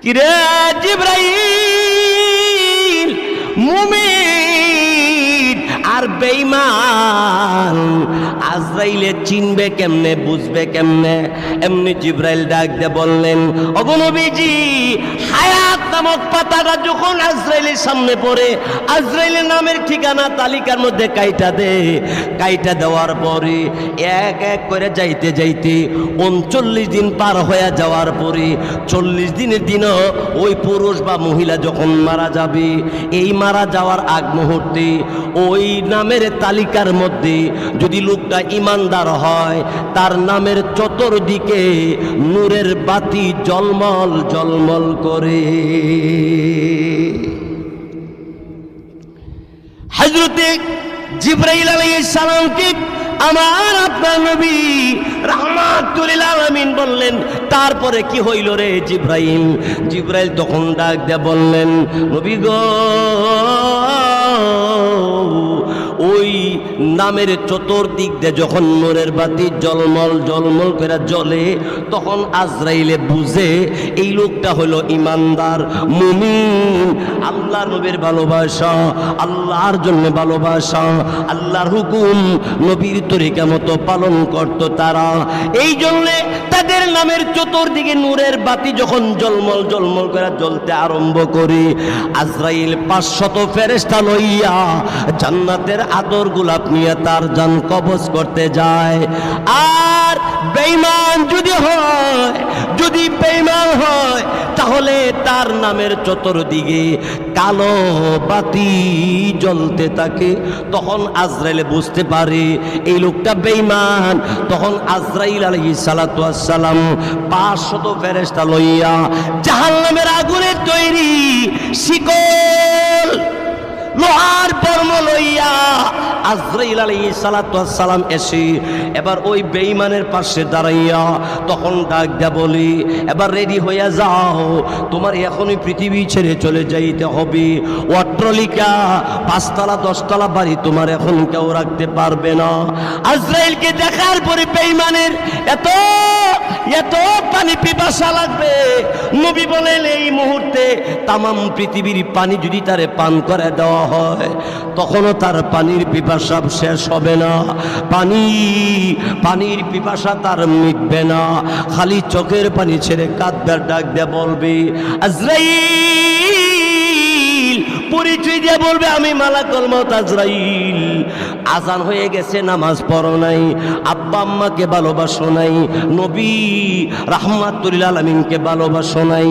কিরে জিবরাইল, মুমিন আর বেঈমান আজরাইলে চিনবে কেমনে, বুঝবে কেমনে? এমনি জিবরাইল ডাক দিয়ে বললেন, ওগো নবীজি, হায়াত নামক পাতাটা যখন আজরাইলের সামনে পড়ে, আজরাইলের নামের ঠিকানা তালিকার মধ্যে কাইটা দে। কাইটা দেওয়ার পরে এক এক করে যাইতে যাইতে 39 দিন পার হয়ে যাওয়ার পরে 40 দিনের দিনও ওই পুরুষ বা মহিলা যখন মারা যাবে, এই মারা যাওয়ার আগ মুহূর্তে ওই নামের তালিকার মধ্যে যদি লোকটা ইমানদার হয়, তার নামের চতুর্দিকে নূরের বাতি জলমল জলমল করে। হযরতে জিবরাইল আলাইহিস সালামকে আমার আপনার নবী রাহমাতুল লিল আলামিন বললেন, তারপরে কি হইল রে জিবরাইল? জিবরাইল তখন ডাক দিয়ে বললেন, নবী গো, ওই নামের চতুর্দিক দিয়ে যখন নূরের বাতি জলমল জলমল করে জ্বলে, তখন আজরাইলে বুঝে এই লোকটা হলো ইমানদার, মুমিন। আল্লাহর নবীর ভালোবাসা, আল্লাহর জন্য ভালোবাসা, আল্লাহর হুকুম নবীর তরিকা মতো পালন করত তারা। এই জন্যে তাদের নামের চতুর্দিকে নূরের বাতি যখন জলমল জলমল করে জ্বলতে আরম্ভ করে, আজরাইল 500 ফেরেশতা লইয়া জান্নাতের আদর গোলাপ নিয়ে তার জান কবজ করতে যায়। আর বেঈমান যদি হয়, যদি বেঈমান হয়, তাহলে তার নামের চতুর্দিকে কালো বাতি জ্বলতে থাকে। তখন আজরাইল বুঝতে পারে এই লোকটা বেঈমান। তখন আজরাইল আলাইহিস সালাতু ওয়াস সালাম 500 ফেরেশতা লইয়া জাহান্নামের আগুনের তৈরি শিকল, লোহার বর্ম লইয়া আজরাইল আলাইহিস সালাতু ওয়াস সালাম এসে এবার ওই বেঈমানের পাশে দাঁড়াইয়া তখন ডাক দেয়া বলি, এবার রেডি হইয়া যাও, তোমার এখনই পৃথিবী ছেড়ে চলে যাইতে হবে। অট্টালিকা 5 তলা 10 তলা বাড়ি তোমার এখন কেউ রাখতে পারবে না। আজরাইলকে দেখার পরে বেঈমানের এত এত পানি পিপাসা লাগবে, নবী বলেন এই মুহূর্তে তামাম পৃথিবীর পানি যদি তারে পান করে দেওয়া হয়, তখনও তার পানির পিপাসা শেষ হবে না। পানির পিপাসা তার মিটবে না, খালি চোখের পানি ছেড়ে কাঁদবে, ডাক দিয়ে বলবে আজরাইল, পরিচয় দিয়ে বলবে আমি মালাকুল মউত আজরাইল। আজান হয়ে গেছে, নামাজ পড়ো নাই, আব্বা আম্মাকে ভালোবাসো নাই, নবী রাহমাতুল লিল আলামিনকে ভালোবাসো নাই।